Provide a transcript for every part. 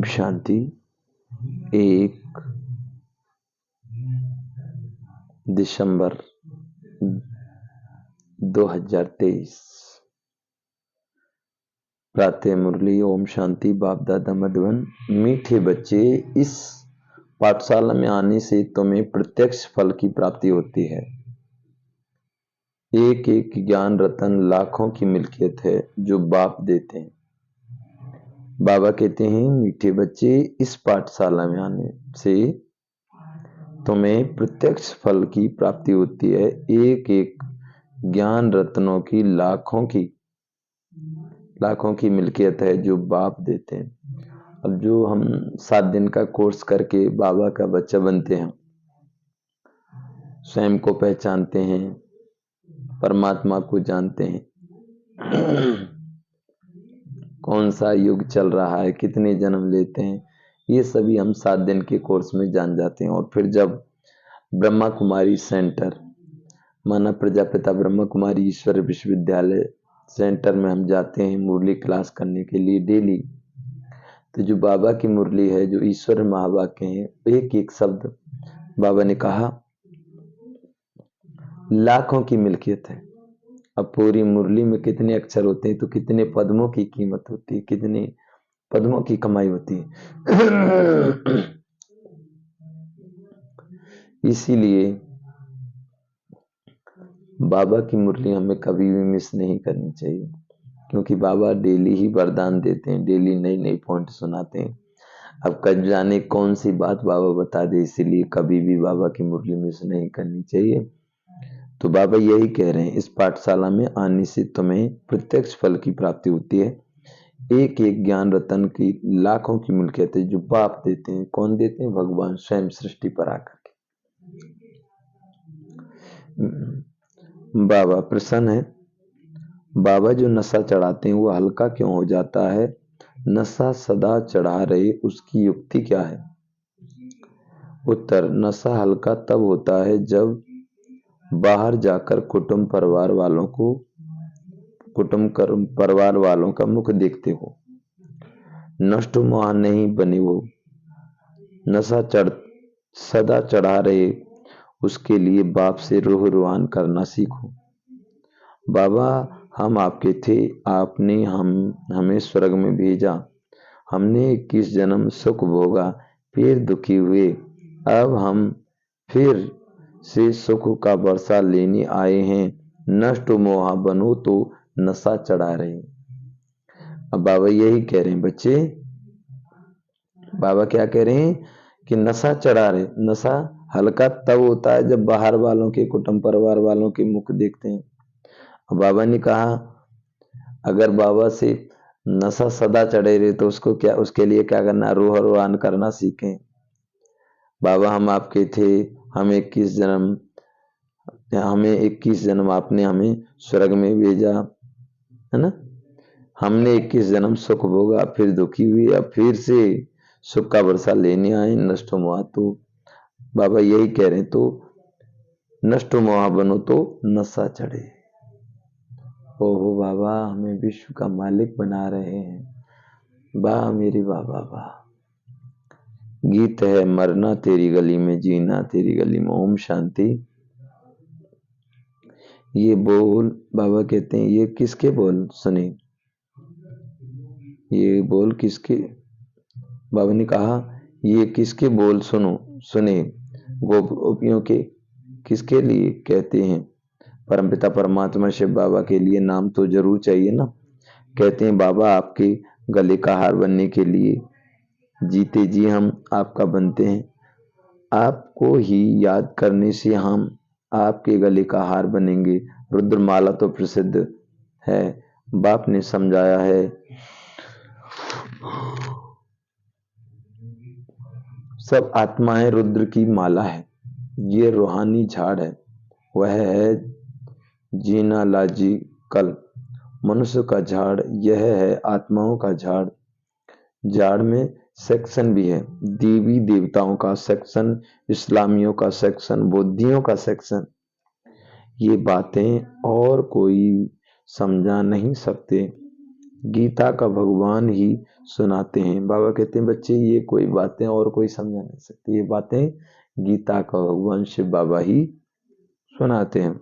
शांति। 1 दिसंबर 2023 प्रातः मुरली। ओम शांति। बाप दादा मधुबन। मीठे बच्चे, इस पाठशाला में आने से तुम्हें प्रत्यक्ष फल की प्राप्ति होती है। एक एक ज्ञान रतन लाखों की मिल्कियत है जो बाप देते हैं। बाबा कहते हैं, मीठे बच्चे, इस पाठशाला में आने से तुम्हें प्रत्यक्ष फल की प्राप्ति होती है। एक एक ज्ञान रत्नों की लाखों की मिल्कियत है जो बाप देते हैं। अब जो हम 7 दिन का कोर्स करके बाबा का बच्चा बनते हैं, स्वयं को पहचानते हैं, परमात्मा को जानते हैं, कौन सा युग चल रहा है, कितने जन्म लेते हैं, ये सभी हम 7 दिन के कोर्स में जान जाते हैं। और फिर जब ब्रह्मा कुमारी सेंटर, माना प्रजापिता ब्रह्मा कुमारी ईश्वर विश्वविद्यालय सेंटर में हम जाते हैं मुरली क्लास करने के लिए डेली, तो जो बाबा की मुरली है, जो ईश्वर महावाक्य हैं, एक एक शब्द बाबा ने कहा लाखों की मिल्कियत है। अब पूरी मुरली में कितने अक्षर होते हैं तो कितने पद्मों की कीमत होती है, कितने पद्मों की कमाई होती है। इसीलिए बाबा की मुरली हमें कभी भी मिस नहीं करनी चाहिए, क्योंकि बाबा डेली ही वरदान देते हैं, डेली नई नई पॉइंट सुनाते हैं। अब कल जाने कौन सी बात बाबा बता दे, इसीलिए कभी भी बाबा की मुरली मिस नहीं करनी चाहिए। तो बाबा यही कह रहे हैं, इस पाठशाला में आने से तुम्हें प्रत्यक्ष फल की प्राप्ति होती है। एक एक ज्ञान रतन की लाखों की मिल्कियत है जो बाप देते हैं। कौन देते हैं? भगवान स्वयं सृष्टि पर आकर के। बाबा प्रसन्न है। बाबा जो नशा चढ़ाते हैं वो हल्का क्यों हो जाता है? नशा सदा चढ़ा रहे, उसकी युक्ति क्या है? उत्तर, नशा हल्का तब होता है जब बाहर जाकर कुटुंब परिवार वालों का मुख देखते हो, नष्ट मोह नहीं बने हो। नशा सदा चढ़ा रहे, उसके लिए बाप से रूह रुआन करना सीखो। बाबा, हम आपके थे, आपने हमें स्वर्ग में भेजा, हमने 21 जन्म सुख भोगा, फिर दुखी हुए, अब हम फिर से सुख का वर्षा लेने आए हैं। नष्ट मोह बनो तो नशा चढ़ा रहे। अब बाबा यही कह रहे हैं बच्चे, बाबा क्या कह रहे हैं कि नशा चढ़ा रहे। नशा हल्का तब होता है जब बाहर वालों के, कुटुंब परिवार वालों के मुख देखते हैं। अब बाबा ने कहा अगर बाबा से नशा सदा चढ़े रहे तो उसके लिए क्या करना? रूह रुआन करना सीखें। बाबा, हम आपके थे, हमें 21 जन्म आपने हमें स्वर्ग में भेजा, है ना? हमने 21 जन्म सुख भोगा, फिर दुखी हुई, अब फिर से सुख का वर्षा लेने आए, नष्ट मोह। तो बाबा यही कह रहे हैं, तो नष्ट मोह बनो तो नशा चढ़े। ओहो बाबा, हमें विश्व का मालिक बना रहे हैं। वाह मेरे बाबा वाह। गीत है, मरना तेरी गली में, जीना तेरी गली में। ओम शांति। ये बोल बाबा कहते हैं, ये किसके बोल सुने? ये बोल किसके? बाबा ने कहा ये किसके बोल सुने? गोपियों के। किसके लिए कहते हैं? परमपिता परमात्मा शिव बाबा के लिए। नाम तो जरूर चाहिए ना। कहते हैं बाबा, आपके गले का हार बनने के लिए जीते जी हम आपका बनते हैं। आपको ही याद करने से हम आपके गले का हार बनेंगे। रुद्रमाला तो प्रसिद्ध है, बाप ने समझाया है। सब आत्माएं रुद्र की माला है। ये रूहानी झाड़ है, वह है जीना लाजी कल। मनुष्य का झाड़ यह है आत्माओं का झाड़। झाड़ में सेक्शन भी है, देवी देवताओं का सेक्शन, इस्लामियों का सेक्शन, बौद्धियों का सेक्शन। ये बातें और कोई समझा नहीं सकते। गीता का भगवान ही सुनाते हैं। बाबा कहते हैं बच्चे ये कोई बातें और कोई समझा नहीं सकती, ये बातें गीता का भगवान शिव बाबा ही सुनाते हैं।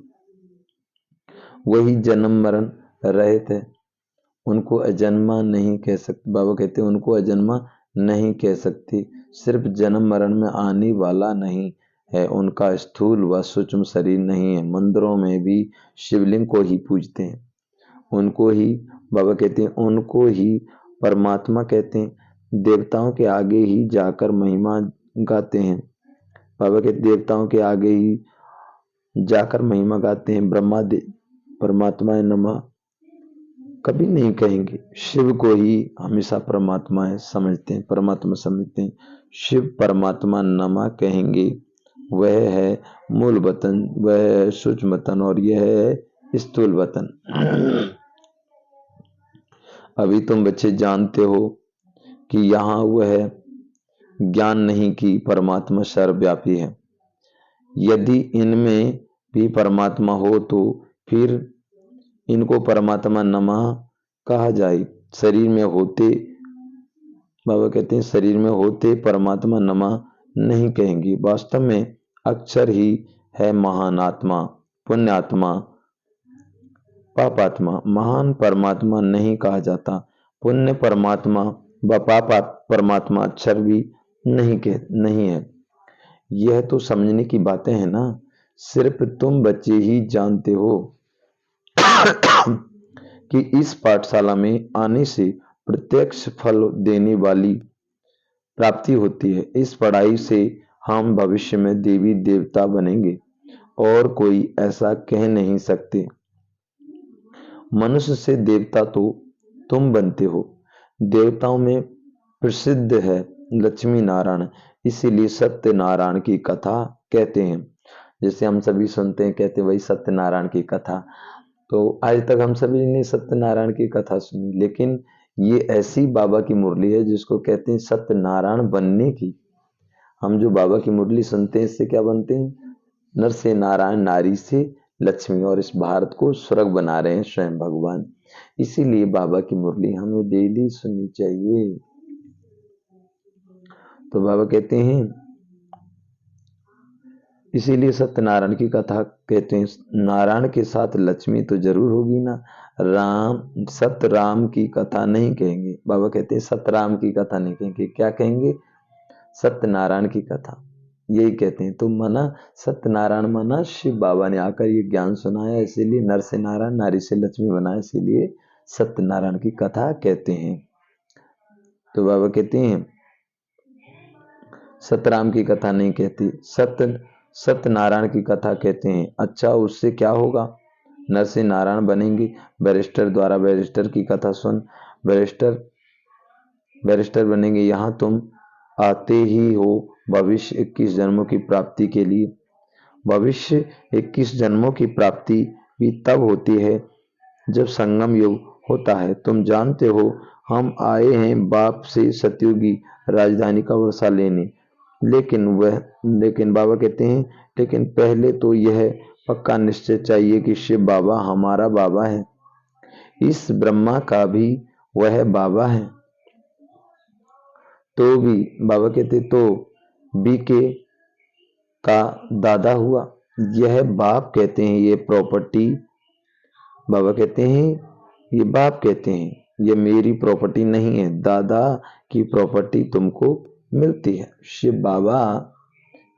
वही जन्म मरण रहित है, उनको अजन्मा नहीं कह सकते। बाबा कहते हैं उनको अजन्मा नहीं कह सकती, सिर्फ जन्म मरण में आने वाला नहीं है, उनका स्थूल व सूक्ष्म शरीर नहीं है। मंदिरों में भी शिवलिंग को ही पूजते हैं, उनको ही बाबा कहते हैं उनको ही परमात्मा कहते हैं। देवताओं के आगे ही जाकर महिमा गाते हैं। बाबा के देवताओं के आगे ही जाकर महिमा गाते हैं। ब्रह्मा देव परमात्मा नमः कभी नहीं कहेंगे, शिव को ही हमेशा परमात्मा है समझते हैं, परमात्मा समझते हैं। शिव परमात्मा नमः कहेंगे, वह है मूल वतन, वह है सूक्ष्म वतन और यह है स्थूल वतन। अभी तुम बच्चे जानते हो कि यहाँ वह ज्ञान नहीं कि परमात्मा सर्वव्यापी है। यदि इनमें भी परमात्मा हो तो फिर इनको परमात्मा नमः कहा जाए। शरीर में होते बाबा कहते हैं शरीर में होते परमात्मा नमः नहीं कहेंगे। वास्तव में अक्षर ही है महान आत्मा, पुण्य आत्मा, पापात्मा। महान परमात्मा नहीं कहा जाता, पुण्य परमात्मा व पाप परमात्मा अक्षर भी नहीं है। यह तो समझने की बातें हैं ना, सिर्फ तुम बच्चे ही जानते हो कि इस पाठशाला में आने से प्रत्यक्ष फल देने वाली प्राप्ति होती है। इस पढ़ाई से हम भविष्य में देवी देवता बनेंगे और कोई ऐसा कह नहीं सकते। मनुष्य से देवता तो तुम बनते हो। देवताओं में प्रसिद्ध है लक्ष्मी नारायण, इसीलिए सत्यनारायण की कथा कहते हैं। जैसे हम सभी सुनते हैं, कहते वही सत्यनारायण की कथा। तो आज तक हम सभी ने सत्यनारायण की कथा सुनी, लेकिन ये ऐसी बाबा की मुरली है जिसको कहते हैं सत्यनारायण बनने की। हम जो बाबा की मुरली सुनते हैं इससे क्या बनते हैं? नर से नारायण, नारी से लक्ष्मी, और इस भारत को स्वर्ग बना रहे हैं स्वयं भगवान। इसीलिए बाबा की मुरली हमें डेली सुननी चाहिए। तो बाबा कहते हैं इसीलिए सत्यनारायण की कथा कहते हैं। नारायण के साथ लक्ष्मी तो जरूर होगी ना। राम सत्य राम की कथा नहीं कहेंगे। बाबा कहते हैं सतराम की कथा नहीं कहेंगे, क्या कहेंगे? सत्यनारायण की कथा, यही कहते हैं। तो मना सत्यनारायण मना शिव बाबा ने आकर ये ज्ञान सुनाया, इसीलिए नर से नारायण, नारी से लक्ष्मी बनाया, इसीलिए सत्यनारायण की कथा कहते हैं। तो बाबा कहते हैं सतराम की कथा नहीं कहती, सत्यनारायण की कथा कहते हैं। अच्छा, उससे क्या होगा? नर से नारायण बनेंगे। बैरिस्टर द्वारा बैरिस्टर की कथा सुन, बैरिस्टर बनेंगे। यहाँ तुम आते ही हो भविष्य 21 जन्मों की प्राप्ति के लिए। भविष्य 21 जन्मों की प्राप्ति भी तब होती है जब संगम युग होता है। तुम जानते हो हम आए हैं बाप से सतयुगी राजधानी का वर्षा लेने, लेकिन बाबा कहते हैं लेकिन पहले तो यह पक्का निश्चय चाहिए कि शिव बाबा हमारा बाबा है, इस ब्रह्मा का भी वह बाबा है। तो भी बाबा कहते तो बीके का दादा हुआ। यह बाप कहते हैं, ये प्रॉपर्टी बाबा कहते हैं, ये बाप कहते हैं ये मेरी प्रॉपर्टी नहीं है, दादा की प्रॉपर्टी तुमको मिलती है। शिव बाबा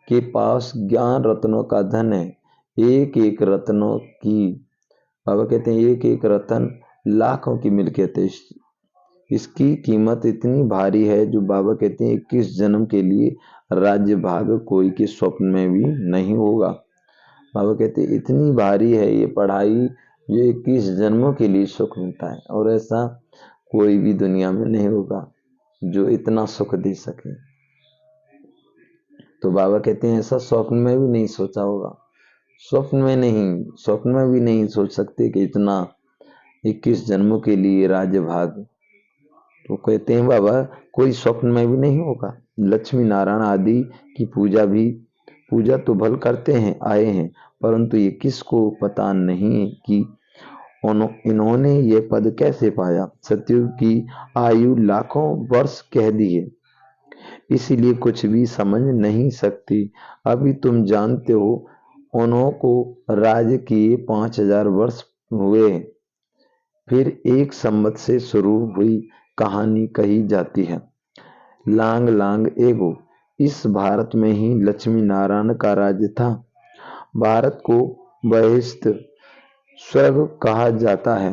के पास ज्ञान रत्नों का धन है, एक एक रत्नों की बाबा कहते हैं एक एक रतन लाखों की मिल्कियत है। इसकी कीमत इतनी भारी है जो बाबा कहते हैं 21 जन्म के लिए राज्य भाग कोई के स्वप्न में भी नहीं होगा। बाबा कहते हैं इतनी भारी है ये पढ़ाई जो 21 जन्मों के लिए सुख मिलता है, और ऐसा कोई भी दुनिया में नहीं होगा जो इतना सुख दे सके। तो बाबा कहते हैं ऐसा स्वप्न में भी नहीं सोचा होगा, स्वप्न में भी नहीं सोच सकते कि इतना 21 जन्मों के लिए राज्य भाग। तो कहते हैं बाबा कोई स्वप्न में भी नहीं होगा। लक्ष्मी नारायण आदि की पूजा तो भल करते हैं आए हैं, परंतु ये किसको पता नहीं कि इन्होंने ये पद कैसे पाया? सतयुग की आयु लाखों वर्ष कह दिए, इसीलिए कुछ भी समझ नहीं सकती। अभी तुम जानते हो उन्हों को राज्य किए 5000 वर्ष हुए। फिर एक संवत से शुरू हुई कहानी कही जाती है। लांग लांग एगो, इस भारत में ही लक्ष्मी नारायण का राज्य था। भारत को बहिष्ठ स्वर्ग कहा जाता है।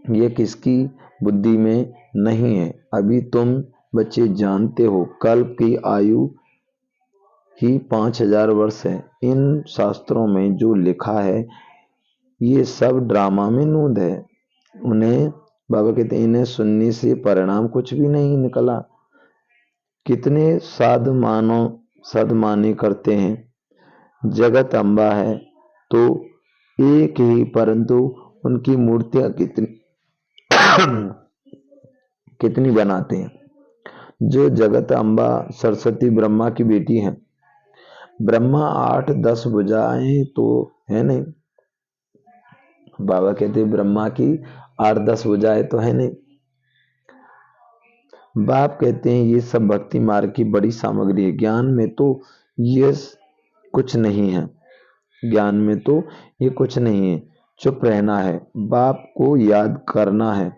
ये किसकी बुद्धि में नहीं है? अभी तुम बच्चे जानते हो कल्प की आयु ही 5000 वर्ष है। इन शास्त्रों में जो लिखा है ये सब ड्रामा में नूद है। उन्हें बाबा कहते हैं इन्हें सुनने से परिणाम कुछ भी नहीं निकला। कितने सदमाने करते हैं। जगत अम्बा है तो एक ही, परंतु उनकी मूर्तियां कितनी कितनी बनाते हैं। जो जगत अम्बा सरस्वती ब्रह्मा की बेटी है। ब्रह्मा 8-10 भुजाएं तो है नहीं। बाबा कहते ब्रह्मा की 8-10 भुजाएं तो है नहीं। बाप कहते हैं ये सब भक्ति मार्ग की बड़ी सामग्री है। ज्ञान में तो ये कुछ नहीं है। ज्ञान में तो ये कुछ नहीं है। चुप रहना है, बाप को याद करना है।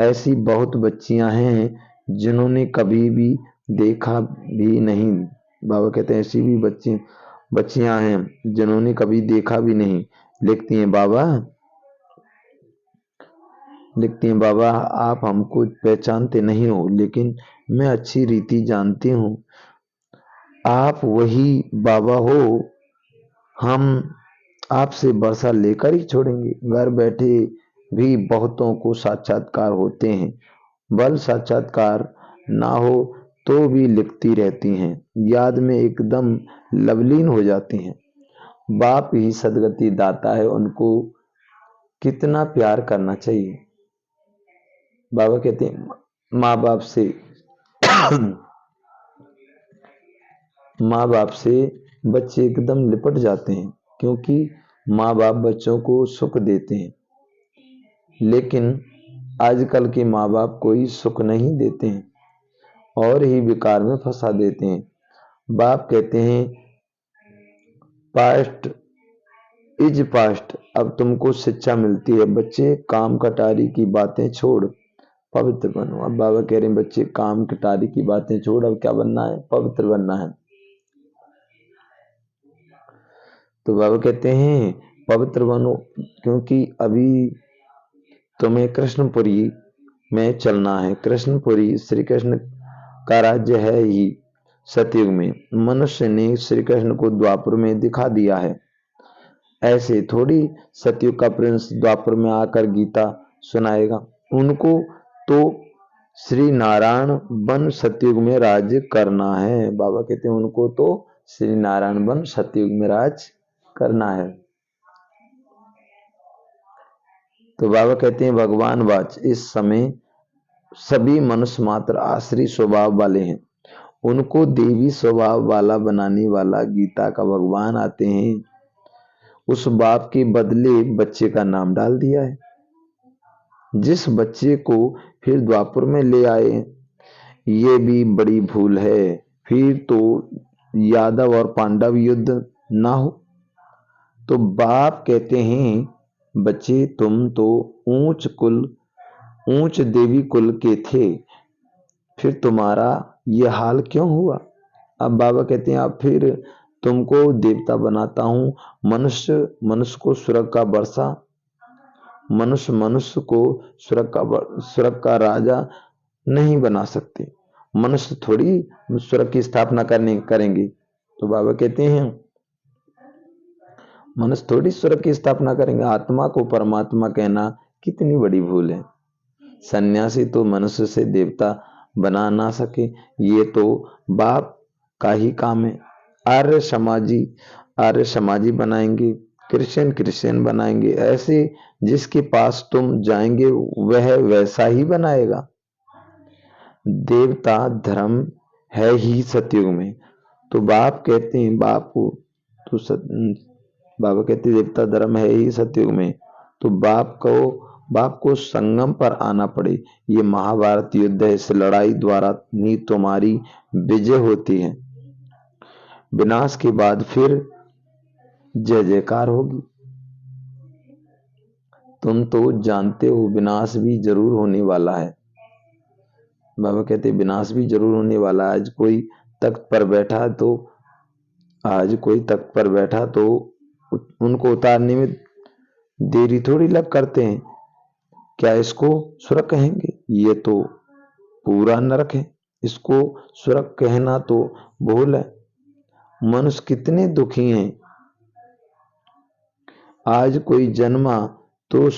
ऐसी बहुत बच्चियां हैं जिन्होंने कभी भी देखा भी नहीं। बाबा कहते हैं ऐसी भी बच्चियां हैं जिन्होंने कभी देखा भी नहीं। लिखती हैं बाबा आप हमको पहचानते नहीं हो, लेकिन मैं अच्छी रीति जानती हूँ। आप वही बाबा हो। हम आपसे वर्षा लेकर ही छोड़ेंगे। घर बैठे भी बहुतों को साक्षात्कार होते हैं। बल साक्षात्कार ना हो तो भी लिखती रहती हैं। याद में एकदम लवलीन हो जाती हैं। बाप ही सदगति दाता है, उनको कितना प्यार करना चाहिए। बाबा कहते हैं माँ बाप से बच्चे एकदम लिपट जाते हैं, क्योंकि माँ बाप बच्चों को सुख देते हैं। लेकिन आजकल के माँ बाप कोई सुख नहीं देते हैं और ही विकार में फंसा देते हैं। बाप कहते हैं पास्ट इज पास्ट, अब तुमको शिक्षा मिलती है। बच्चे काम कटारी की बातें छोड़ पवित्र बनो। अब बाबा कह रहे हैं बच्चे काम कटारी की बातें छोड़, अब क्या बनना है? पवित्र बनना है। तो बाबा कहते हैं पवित्र बनो, क्योंकि अभी तुम्हें कृष्णपुरी में चलना है। कृष्णपुरी श्री कृष्ण का राज्य है ही सतयुग में। मनुष्य ने श्री कृष्ण को द्वापर में दिखा दिया है। ऐसे थोड़ी सतयुग का प्रिंस द्वापर में आकर गीता सुनाएगा। उनको तो श्री नारायण बन सतयुग में राज करना है। बाबा कहते हैं उनको तो श्री नारायण बन सतयुग में राज करना है। तो बाबा कहते हैं भगवान वाच, इस समय सभी मनुष्य मात्र आश्री स्वभाव वाले हैं। उनको देवी स्वभाव वाला बनाने वाला गीता का भगवान आते हैं। उस बाप के बदले बच्चे का नाम डाल दिया है। जिस बच्चे को फिर द्वापर में ले आए, ये भी बड़ी भूल है। फिर तो यादव और पांडव युद्ध ना हो। तो बाप कहते हैं बच्चे तुम तो ऊंच देवी कुल के थे, फिर तुम्हारा ये हाल क्यों हुआ? अब बाबा कहते हैं अब फिर तुमको देवता बनाता हूं। मनुष्य को स्वर्ग का वर्षा, मनुष्य को स्वर्ग का राजा नहीं बना सकते। मनुष्य थोड़ी स्वर्ग की स्थापना करेंगे। तो बाबा कहते हैं मनुष्य थोड़ी स्वर्ग की स्थापना करेंगे। आत्मा को परमात्मा कहना कितनी बड़ी भूल है। सन्यासी तो मनुष्य से देवता बना ना सके, ये तो बाप का ही काम है। आर्य समाजी बनाएंगे, क्रिश्चियन बनाएंगे। ऐसे जिसके पास तुम जाएंगे वह वैसा ही बनाएगा। देवता धर्म है ही सतयुग में। तो बाप कहते हैं बाबा कहते देवता धर्म है ही सतयुग में। तो बाप को संगम पर आना पड़े। ये महाभारत युद्ध है, इस लड़ाई द्वारा ही तुम्हारी विजय होती है। विनाश के बाद फिर जय जयकार होगी। तुम तो जानते हो विनाश भी जरूर होने वाला है। बाबा कहते विनाश भी जरूर होने वाला है। आज कोई तख्त पर बैठा तो उनको उतारने में देरी थोड़ी लग करते हैं। क्या इसको स्वर्ग कहेंगे? ये तो पूरा नरक है। इसको स्वर्ग कहना तो भूल है। मनुष्य कितने दुखी हैं। आज कोई जन्मा तो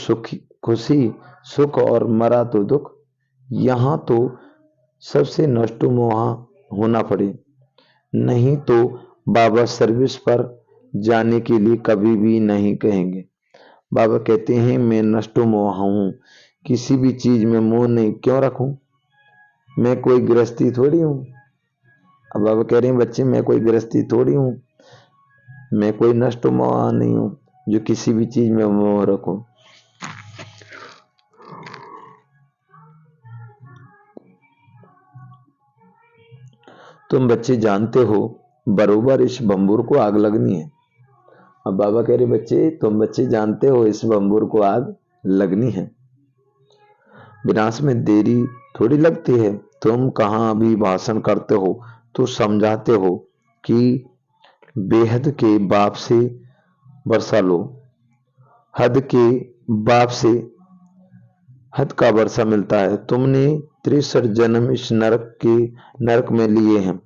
खुशी सुख और मरा तो दुख। यहां तो सबसे नष्टो मोहा होना पड़े, नहीं तो बाबा सर्विस पर जाने के लिए कभी भी नहीं कहेंगे। बाबा कहते हैं मैं नष्टो मोहा हूं, किसी भी चीज में मोह नहीं क्यों रखूं। मैं कोई गृहस्थी थोड़ी हूं। अब बाबा कह रहे हैं बच्चे मैं कोई गृहस्थी थोड़ी हूं, मैं कोई नष्टो मोहा नहीं हूं जो किसी भी चीज में मोह रखूं। तुम बच्चे जानते हो बरोबर इस बंबूर को आग लगनी है। अब बाबा कह रहे बच्चे तुम बच्चे जानते हो इस बंबूर को आग लगनी है। विनाश में देरी थोड़ी लगती है। तुम कहां भी भाषण करते हो तो समझाते हो कि बेहद के बाप से वर्षा लो, हद के बाप से हद का वर्षा मिलता है। तुमने 63 जन्म इस नरक में लिए हैं।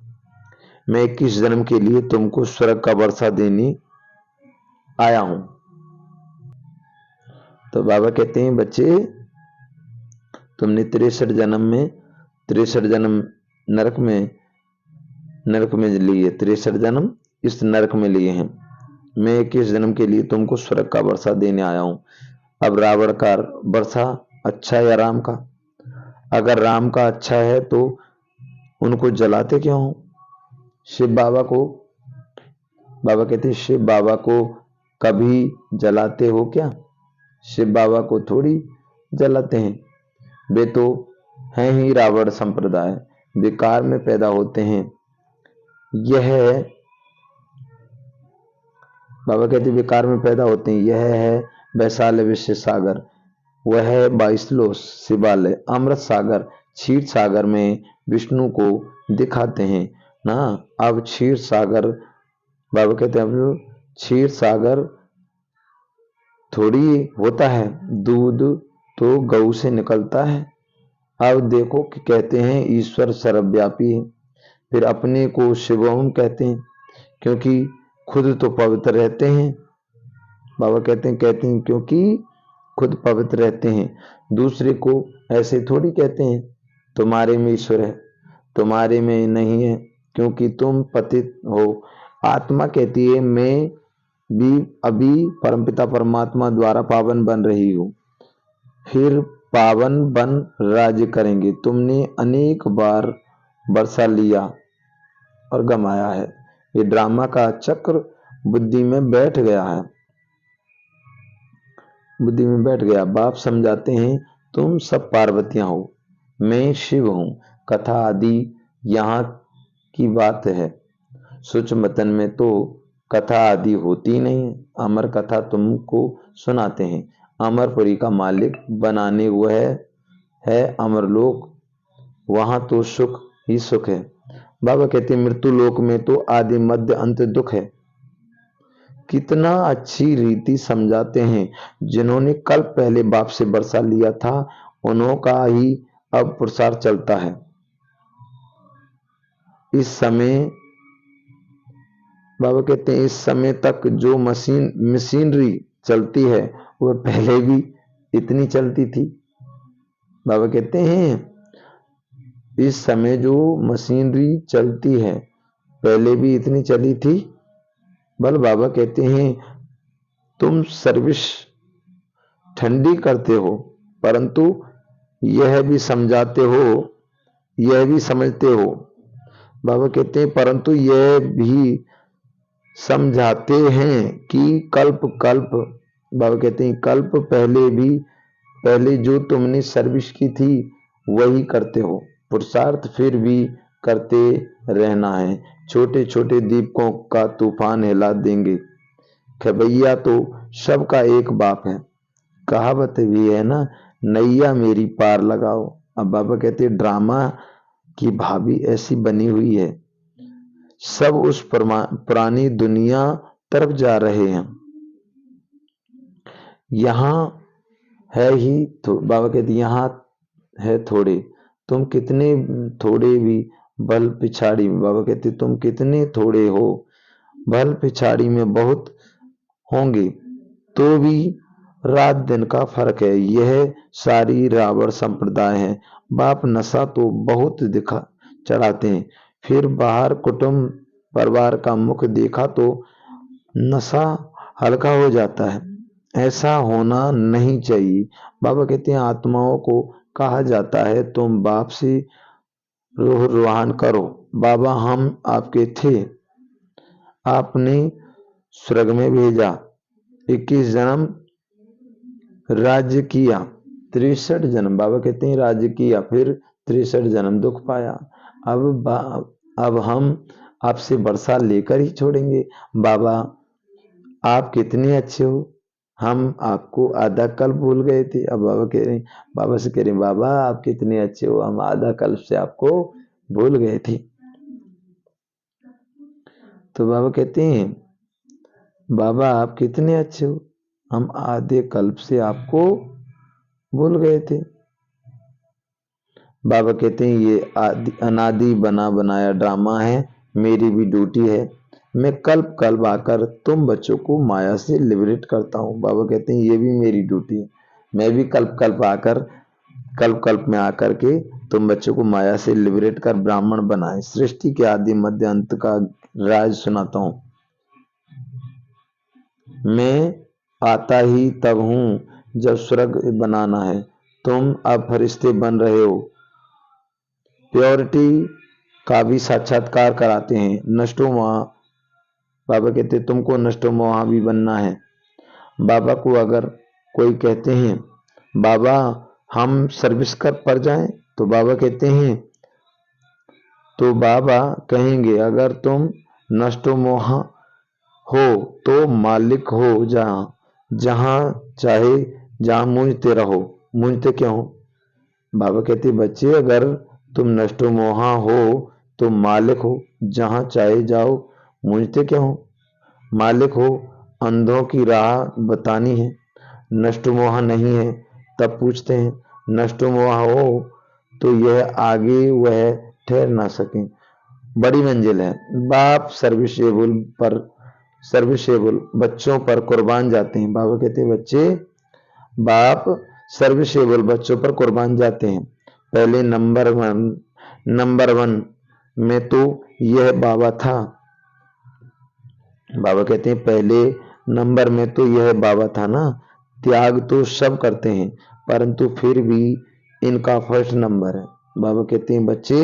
मैं 21 जन्म के लिए तुमको स्वर्ग का वर्षा देने आया हूं। तो बाबा कहते हैं बच्चे तुमने 63 जन्म नरक में लिए, 63 जन्म इस नरक में लिए हैं। मैं 21 जन्म के लिए तुमको स्वर्ग का वर्षा देने आया हूं। अब रावण का वर्षा अच्छा है या राम का? अगर राम का अच्छा है तो उनको जलाते क्यों हो? शिव बाबा को बाबा कहते हैं शिव बाबा को कभी जलाते हो क्या? शिव बाबा को थोड़ी जलाते हैं। वे तो हैं ही रावण संप्रदाय, विकार में पैदा होते हैं। यह बाबा कहते विकार में पैदा होते हैं। यह है वैशाल्य विश्व सागर, वह है 22 शिवालय, अमृत सागर क्षीर सागर में विष्णु को दिखाते हैं ना। अब क्षीर सागर बाबा कहते हैं अब क्षीर सागर थोड़ी होता है, दूध तो गऊ से निकलता है। अब देखो कि कहते हैं ईश्वर सर्वव्यापी है, फिर अपने को शिवम कहते हैं क्योंकि खुद तो पवित्र रहते हैं। बाबा कहते हैं क्योंकि खुद पवित्र रहते हैं, दूसरे को ऐसे थोड़ी कहते हैं तुम्हारे में ईश्वर है, तुम्हारे में नहीं है क्योंकि तुम पतित हो। आत्मा कहती है मैं भी अभी परमपिता परमात्मा द्वारा पावन बन रही हूं, फिर पावन बन राज्य करेंगे। तुमने अनेक बार वर्षा लिया और गमाया है। ये ड्रामा का चक्र बुद्धि में बैठ गया। बाप समझाते हैं तुम सब पार्वतियां हो, मैं शिव हूं। कथा आदि यहाँ की बात है, सूक्ष्मतन में तो कथा आदि होती नहीं। अमर कथा तुमको सुनाते हैं। अमरपुरी का मालिक बनाने हुआ है अमरलोक, वहां तो सुख ही सुख है। बाबा कहते हैं मृत्यु लोक में तो आदि मध्य अंत दुख है। कितना अच्छी रीति समझाते हैं। जिन्होंने कल पहले बाप से वर्षा लिया था उन्हों का ही अब पुरुषार्थ चलता है। इस समय बाबा कहते हैं इस समय तक जो मशीनरी चलती है वह पहले भी इतनी चलती थी। बाबा कहते हैं इस समय जो मशीनरी चलती है पहले भी इतनी चली थी। बल बाबा कहते हैं तुम सर्विस ठंडी करते हो परंतु यह भी समझाते हो, यह भी समझते हो। बाबा कहते हैं परंतु यह भी समझाते हैं कि कल्प कल्प बाबा कहते हैं कल्प पहले जो तुमने सर्विस की थी वही करते हो, पुरुषार्थ फिर भी करते रहना है। छोटे छोटे दीपकों का तूफान हिला देंगे। खबैया तो सबका एक बाप है, कहावत भी है ना, नैया मेरी पार लगाओ। अब बाबा कहते हैं ड्रामा की भाभी ऐसी बनी हुई है, सब उस पुरानी दुनिया तरफ जा रहे हैं। यहाँ है ही तो बाबा कहते यहाँ है थोड़े, तुम कितने थोड़े भी बल पिछाड़ी, बाबा कहते तुम कितने थोड़े हो, बल पिछाड़ी में बहुत होंगे तो भी रात दिन का फर्क है। यह सारी रावण संप्रदाय है। बाप नशा तो बहुत दिखा चढ़ाते हैं, फिर बाहर कुटुंब परिवार का मुख देखा तो नशा हल्का हो जाता है। ऐसा होना नहीं चाहिए। बाबा कहते हैं आत्माओं को कहा जाता है तुम बाप से रूह रूहान करो। बाबा हम आपके थे, आपने स्वर्ग में भेजा, 21 जन्म राज्य किया, 63 जन्म, बाबा कहते हैं राज्य किया, फिर 63 जन्म दुख पाया। अब हम आपसे वर्षा लेकर ही छोड़ेंगे। बाबा आप कितने अच्छे हो, हम आपको आधा कल्प भूल गए थे। अब बाबा से कह रहे बाबा आप कितने अच्छे हो, हम आधा कल्प से आपको भूल गए थे। तो बाबा कहते हैं बाबा आप कितने अच्छे हो, हम आधे कल्प से आपको भूल गए थे। बाबा कहते हैं ये अनादि बना बनाया ड्रामा है, मेरी भी ड्यूटी है, मैं कल्प कल्प आकर तुम बच्चों को माया से लिबरेट करता हूँ। बाबा कहते हैं ये भी मेरी ड्यूटी है, मैं भी कल्प कल्प में आकर के तुम बच्चों को माया से लिबरेट कर ब्राह्मण बनाए, सृष्टि के आदि मध्य अंत का राज सुनाता हूँ। मैं आता ही तब हूं जब स्वर्ग बनाना है, तुम अब फरिश्ते बन रहे हो, प्योरिटी का भी साक्षात्कार कराते हैं। नष्टो वहां, बाबा कहते तुमको नष्टो वहां भी बनना है। बाबा को अगर कोई कहते हैं बाबा हम सर्विस कर पर जाएं, तो बाबा कहते हैं तो बाबा कहेंगे अगर तुम नष्टो मोहा हो तो मालिक हो, जहां चाहे जहां मूंझते रहो। मूंझते क्यों? बाबा कहते बच्चे अगर तुम नष्टो मोहा हो तो मालिक हो, जहां चाहे जाओ, मूंझते क्यों? मालिक हो, अंधों की राह बतानी है, नष्टो मोहा नहीं है तब पूछते हैं, नष्टो मोहा हो तो यह आगे वह ठहर ना सके। बड़ी मंजिल है। बाप सर्विसेबल बच्चों पर कुर्बान जाते हैं। बाबा कहते हैं बच्चे बाप सर्विसेबल बच्चों पर कुर्बान जाते हैं। पहले नंबर वन में तो यह बाबा था। बाबा कहते हैं पहले नंबर में तो यह बाबा था ना। त्याग तो सब करते हैं परंतु फिर भी इनका फर्स्ट नंबर है। बाबा कहते हैं बच्चे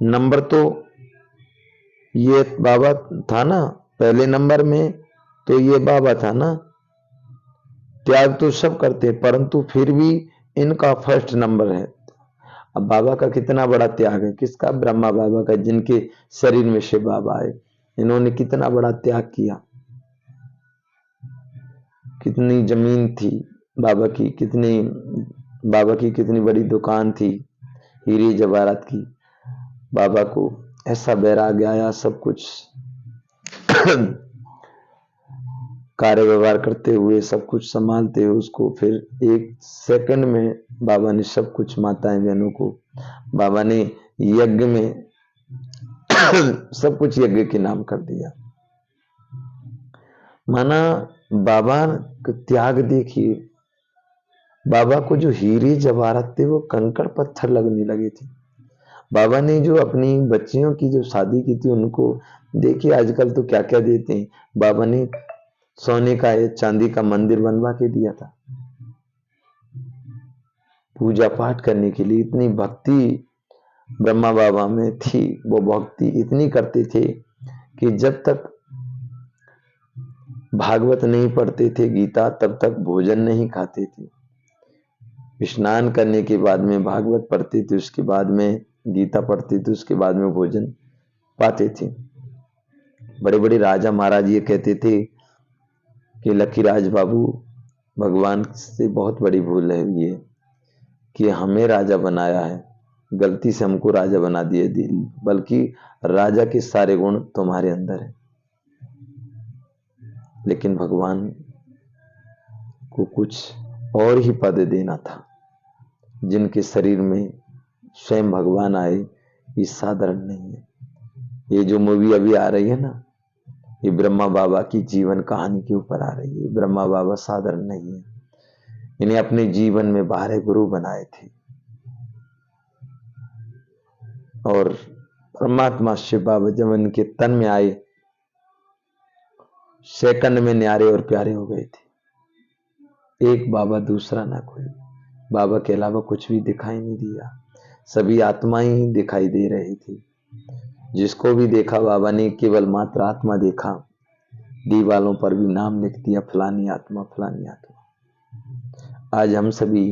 नंबर तो ये बाबा था ना, पहले नंबर में तो ये बाबा था ना। त्याग तो सब करते हैं परंतु फिर भी इनका फर्स्ट नंबर है। अब बाबा का कितना बड़ा त्याग है, किसका? ब्रह्मा बाबा का, जिनके शरीर में से बाबा आए। इन्होंने कितना बड़ा त्याग किया, कितनी जमीन थी बाबा की, कितनी बड़ी दुकान थी हीरे जवाहरात की। बाबा को ऐसा वैराग्य आया, सब कुछ कार्य व्यवहार करते हुए, सब कुछ संभालते हुए उसको, फिर एक सेकंड में बाबा ने सब कुछ माताएं बहनों को, बाबा ने यज्ञ में सब कुछ यज्ञ के नाम कर दिया। माना बाबा का त्याग देखिए, बाबा को जो हीरे जवाहरात थे वो कंकड़ पत्थर लगने लगे थे। बाबा ने जो अपनी बच्चियों की जो शादी की थी उनको देखिए, आजकल तो क्या क्या देते हैं। बाबा ने सोने का या चांदी का मंदिर बनवा के दिया था पूजा पाठ करने के लिए। इतनी भक्ति ब्रह्मा बाबा में थी, वो भक्ति इतनी करते थे कि जब तक भागवत नहीं पढ़ते थे, गीता, तब तक भोजन नहीं खाते थे। स्नान करने के बाद में भागवत पढ़ते थे, उसके बाद में गीता पढ़ते थे, उसके बाद में भोजन पाते थे। बड़े बड़े राजा महाराज ये कहते थे कि लकीराज बाबू, भगवान से बहुत बड़ी भूल है ये कि हमें राजा बनाया है, गलती से हमको राजा बना दिए, बल्कि राजा के सारे गुण तुम्हारे अंदर है, लेकिन भगवान को कुछ और ही पद देना था। जिनके शरीर में स्वयं भगवान आए, ये साधारण नहीं है। ये जो मूवी अभी आ रही है ना, ये ब्रह्मा बाबा की जीवन कहानी के ऊपर आ रही है। ब्रह्मा बाबा साधारण नहीं है, इन्हें अपने जीवन में 12 गुरु बनाए थे, और परमात्मा शिव बाबा जब इनके तन में आए, सेकंड में न्यारे और प्यारे हो गए थे। एक बाबा, दूसरा ना कोई। बाबा के अलावा कुछ भी दिखाई नहीं दिया, सभी आत्माएं ही दिखाई दे रही थी। जिसको भी देखा बाबा ने केवल मात्र आत्मा देखा, दीवालों पर भी नाम लिख दिया, फलानी आत्मा, फलानी आत्मा। आज हम सभी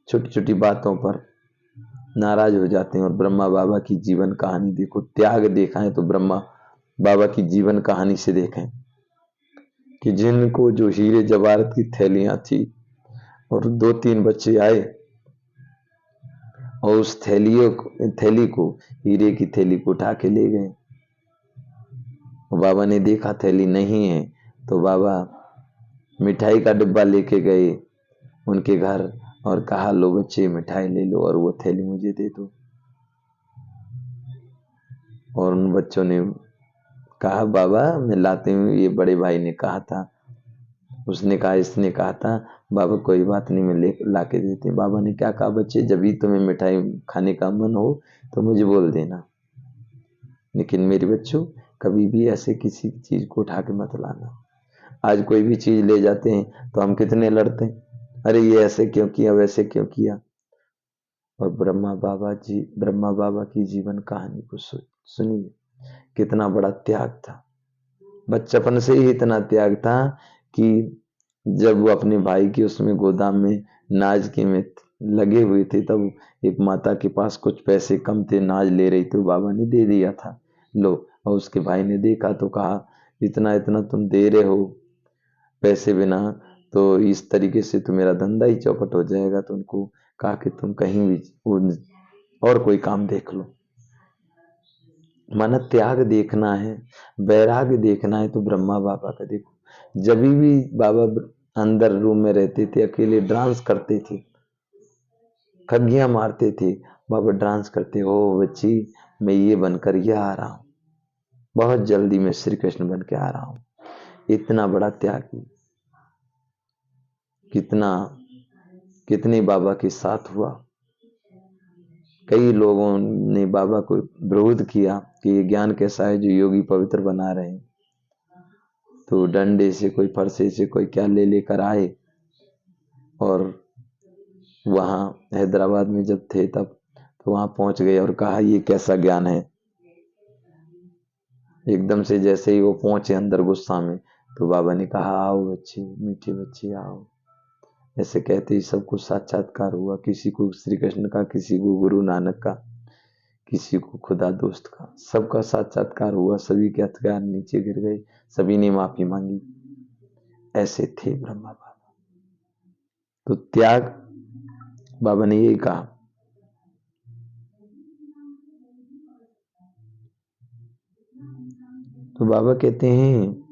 छोटी छोटी बातों पर नाराज हो जाते हैं, और ब्रह्मा बाबा की जीवन कहानी देखो। त्याग देखा है तो ब्रह्मा बाबा की जीवन कहानी से देखें कि जिनको जो हीरे जवाहरात की थैलियां थी, और 2-3 बच्चे आए और उस थैली को, हीरे की थैली को उठा के ले गए। बाबा ने देखा थैली नहीं है, तो बाबा मिठाई का डिब्बा लेके गए उनके घर और कहा, लो बच्चे मिठाई ले लो और वो थैली मुझे दे दो। और उन बच्चों ने कहा, बाबा मैं लाते हूँ, ये बड़े भाई ने कहा था। उसने कहा, इसने कहा था। बाबा कोई बात नहीं, मैं ला के देते। बाबा ने क्या कहा, बच्चे जब भी तुम्हें मिठाई खाने का मन हो तो मुझे बोल देना, लेकिन मेरे बच्चों कभी भी ऐसे किसी चीज को उठा के मत लाना। आज कोई भी चीज ले जाते हैं तो हम कितने लड़ते हैं, अरे ये ऐसे क्यों किया, वैसे क्यों किया। और ब्रह्मा बाबा की जीवन कहानी को सुनिए, कितना बड़ा त्याग था। बचपन से ही इतना त्याग था कि जब वो अपने भाई के उसमें गोदाम में नाज के में लगे हुए थे, तब एक माता के पास कुछ पैसे कम थे, नाज ले रही थी, बाबा ने दे दिया था, लो। और उसके भाई ने देखा तो कहा, इतना इतना तुम दे रहे हो पैसे बिना, तो इस तरीके से तो मेरा धंधा ही चौपट हो जाएगा। तो उनको कहा कि तुम कहीं भी और कोई काम देख लो। माना त्याग देखना है, वैराग्य देखना है तो ब्रह्मा बाबा का देखो। जब भी बाबा अंदर रूम में रहते थे, अकेले डांस करते थे, खग्गियां मारते थे, बाबा डांस करते, ओ बच्ची मैं ये बनकर ये आ रहा हूं, बहुत जल्दी मैं श्री कृष्ण बन के आ रहा हूं। इतना बड़ा त्यागी कितने बाबा के साथ हुआ। कई लोगों ने बाबा को विरोध किया कि ये ज्ञान कैसा है जो योगी पवित्र बना रहे हैं। तो डंडे से कोई, फरसे से कोई क्या ले लेकर आए, और वहां हैदराबाद में जब थे तब तो वहां पहुंच गए और कहा, ये कैसा ज्ञान है। एकदम से जैसे ही वो पहुंचे अंदर गुस्सा में, तो बाबा ने कहा, आओ बच्चे, मीठे बच्चे आओ। ऐसे कहते ही सबको साक्षात्कार हुआ, किसी को श्री कृष्ण का, किसी को गुरु नानक का, किसी को खुदा दोस्त का, सबका साक्षात्कार हुआ। सभी के हथियार नीचे गिर गए, सभी ने माफी मांगी। ऐसे थे ब्रह्मा बाबा। तो त्याग, बाबा ने यही कहा। तो बाबा कहते हैं,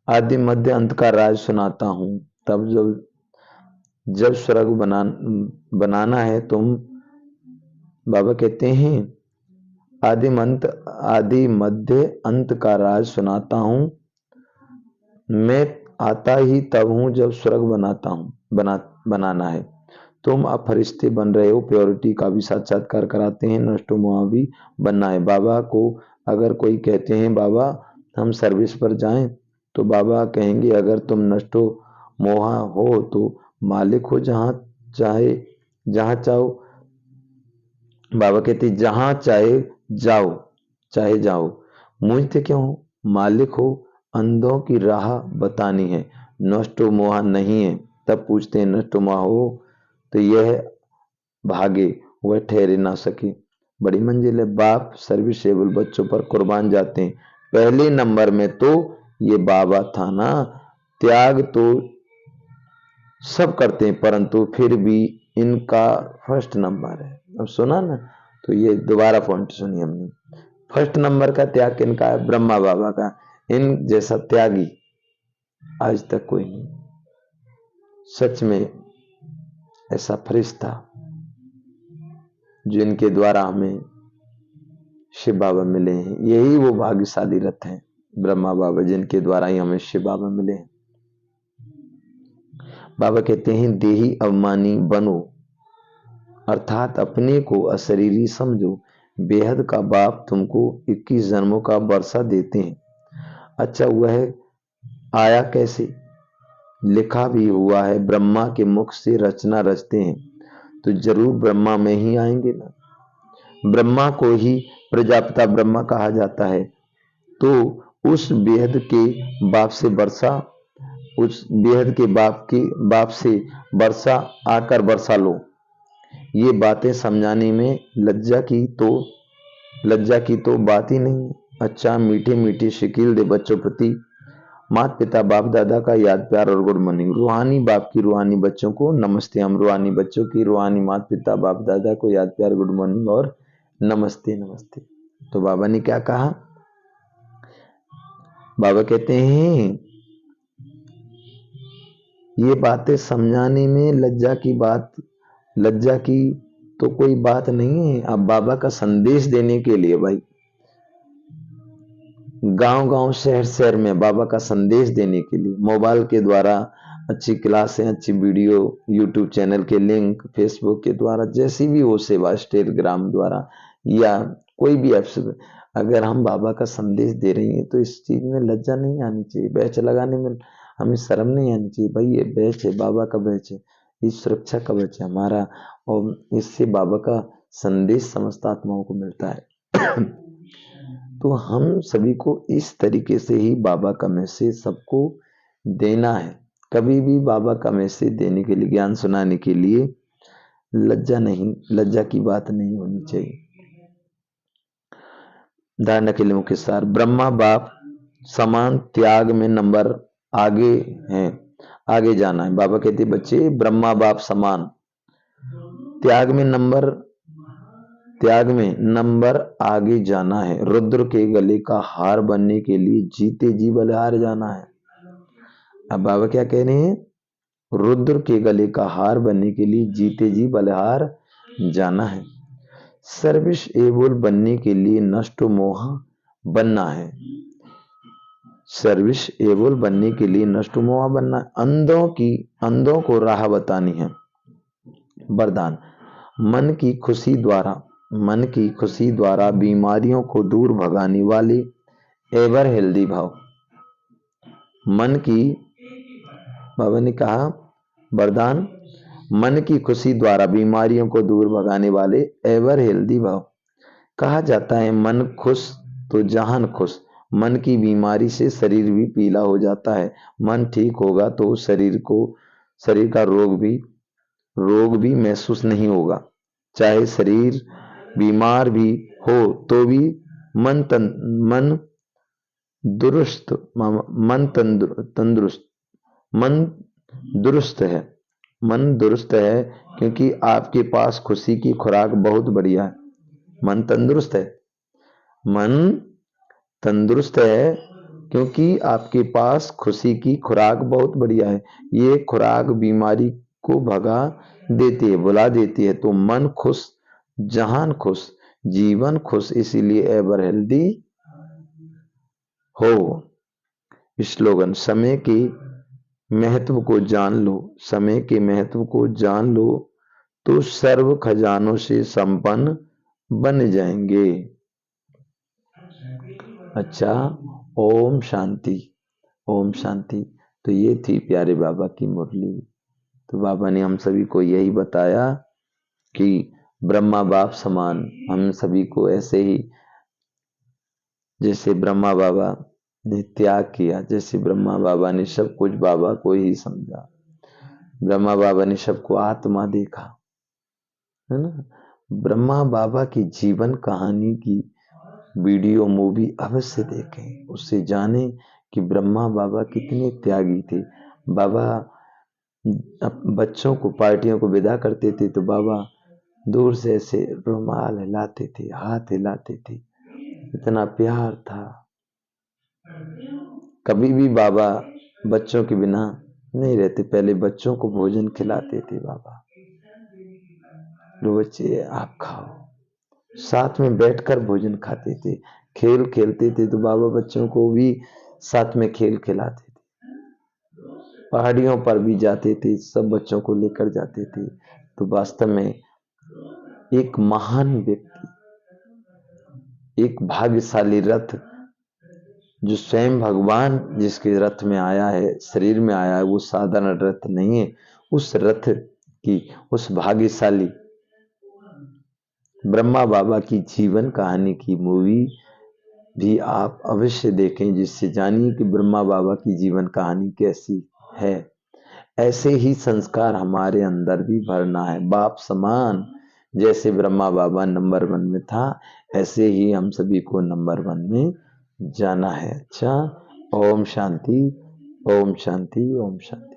आदि मध्य अंत का राज सुनाता हूं। तब जब स्वर्ग बनाना है तुम, बाबा कहते हैं, आदि मध्य अंत का राज सुनाता हूं। मैं आता ही तब हूं जब स्वर्ग बनाना है। तुम अब फरिश्ते बन रहे हो, प्योरिटी का भी साक्षात्कार कराते हैं, नष्टो मोहा भी बनना है। बाबा को अगर कोई कहते हैं, बाबा हम सर्विस पर जाएं, तो बाबा कहेंगे, अगर तुम नष्टो मोहा हो तो मालिक हो, जहां चाहो बाबा कहते जहां चाहे जाओ, मुझते क्यों हो, मालिक हो, अंधों की राह बतानी है, नष्टो मोहा नहीं है। तब पूछते हैं नष्टो मोहा हो तो यह भागे वह ठहरे ना सके, बड़ी मंजिल है। बाप सर्विसेबल बच्चों पर कुर्बान जाते हैं। पहले नंबर में तो ये बाबा था ना, त्याग तो सब करते हैं परंतु फिर भी इनका फर्स्ट नंबर है। अब सुना ना, तो ये दोबारा पॉइंट सुनी हमने। फर्स्ट नंबर का त्याग किनका है, ब्रह्मा बाबा का। इन जैसा त्यागी आज तक कोई नहीं, सच में ऐसा फरिश्ता जो इनके द्वारा हमें शिव बाबा मिले हैं, यही वो भाग्यशाली रथ हैं ब्रह्मा बाबा, जिनके द्वारा ही हमें शिव बाबा मिले हैं। बाबा कहते हैं देही अवमानी बनो, अर्थात अपने को अशरीरी समझो। बेहद का बाप तुमको 21 जन्मों का वर्षा देते हैं। अच्छा वह आया कैसे, लिखा भी हुआ है, ब्रह्मा के मुख से रचना रचते हैं तो जरूर ब्रह्मा में ही आएंगे ना। ब्रह्मा को ही प्रजापिता ब्रह्मा कहा जाता है, तो उस बेहद के बाप से वर्षा, उस बेहद के बाप से वर्षा आकर वर्षा लो। ये बातें समझाने में लज्जा की तो बात ही नहीं। अच्छा मीठे मीठे शकील दे बच्चों प्रति माता पिता बाप दादा का याद प्यार और गुड मॉर्निंग। रूहानी बाप की रूहानी बच्चों को नमस्ते। हम रूहानी बच्चों की रूहानी माता पिता बाप दादा को याद प्यार गुड मॉर्निंग और नमस्ते नमस्ते। तो बाबा ने क्या कहा, बाबा कहते हैं ये बातें समझाने में लज्जा की तो कोई बात नहीं है। अब बाबा का संदेश देने के लिए भाई गांव गांव शहर शहर में बाबा का संदेश देने के लिए मोबाइल के द्वारा अच्छी क्लासें, अच्छी वीडियो, यूट्यूब चैनल के लिंक, फेसबुक के द्वारा जैसी भी हो सेवा, टेलीग्राम द्वारा या कोई भी ऐप्स, अगर हम बाबा का संदेश दे रहे हैं तो इस चीज में लज्जा नहीं आनी चाहिए। बैच लगाने में हमें शर्म नहीं आनी चाहिए। भाई ये बैच है, बाबा का बैच है, इस सुरक्षा का बैच है हमारा, और इससे बाबा का संदेश समस्त आत्माओं को मिलता है। तो हम सभी को इस तरीके से ही बाबा का मैसेज सबको देना है। कभी भी बाबा का मैसेज देने के लिए, ज्ञान सुनाने के लिए लज्जा की बात नहीं होनी चाहिए। धारणा के लिए मुख्य सार, ब्रह्मा बाप समान त्याग में नंबर आगे हैं, आगे जाना है। बाबा कहते बच्चे ब्रह्मा बाप समान त्याग में नंबर आगे जाना है। रुद्र के गले का हार बनने के लिए जीते जी बलिहार जाना है। अब बाबा क्या कह रहे हैं, रुद्र के गले का हार बनने के लिए जीते जी बलिहार जाना है। सर्विस एबल बनने के लिए नष्ट मोह बनना है। सर्विस एबल बनने के लिए नष्ट मोह बनना है। अंधों को राह बतानी है। वरदान, मन की खुशी द्वारा बीमारियों को दूर भगाने वाले एवर हेल्दी भाव। बाबा ने कहा वरदान, मन की खुशी द्वारा बीमारियों को दूर भगाने वाले एवर हेल्दी भाव। कहा जाता है मन खुश तो जहान खुश। मन की बीमारी से शरीर भी पीला हो जाता है। मन ठीक होगा तो शरीर का रोग भी महसूस नहीं होगा। चाहे शरीर बीमार भी हो तो भी मन दुरुस्त है क्योंकि आपके पास खुशी की खुराक बहुत बढ़िया है। मन तंदुरुस्त है क्योंकि आपके पास खुशी की खुराक बहुत बढ़िया है। ये खुराक बीमारी को भगा देती है, बुला देती है। तो मन खुश, जहान खुश, जीवन खुश, इसीलिए एवर हेल्दी हो। स्लोगन, समय के महत्व को जान लो तो सर्व खजानों से संपन्न बन जाएंगे। अच्छा, ओम शांति, ओम शांति। तो ये थी प्यारे बाबा की मुरली। तो बाबा ने हम सभी को यही बताया कि ब्रह्मा बाप समान हम सभी को ऐसे ही, जैसे ब्रह्मा बाबा ने त्याग किया, जैसे ब्रह्मा बाबा ने सब कुछ बाबा को ही समझा, ब्रह्मा बाबा ने सबको आत्मा देखा, है ना। ब्रह्मा बाबा की जीवन कहानी की वीडियो मूवी अवश्य देखें, उससे जाने कि ब्रह्मा बाबा कितने त्यागी थे। बाबा बच्चों को पार्टियों को विदा करते थे तो बाबा दूर से ऐसे रुमाल हिलाते थे, हाथ हिलाते थे, इतना प्यार था। कभी भी बाबा बच्चों के बिना नहीं रहते, पहले बच्चों को भोजन खिलाते थे बाबा, लो बच्चे आप खाओ, साथ में बैठकर भोजन खाते थे। खेल खेलते थे तो बाबा बच्चों को भी साथ में खेल खिलाते थे। पहाड़ियों पर भी जाते थे, सब बच्चों को लेकर जाते थे। तो वास्तव में एक महान व्यक्ति, एक भाग्यशाली रथ, जो स्वयं भगवान जिसके रथ में आया है, शरीर में आया है, वो साधारण रथ नहीं है। उस रथ की, उस भाग्यशाली ब्रह्मा बाबा की जीवन कहानी की मूवी भी आप अवश्य देखें, जिससे जानिए कि ब्रह्मा बाबा की जीवन कहानी कैसी है। ऐसे ही संस्कार हमारे अंदर भी भरना है, बाप समान। जैसे ब्रह्मा बाबा नंबर 1 में था, ऐसे ही हम सभी को नंबर 1 में जाना है। अच्छा, ओम शांति, ओम शांति, ओम शांति।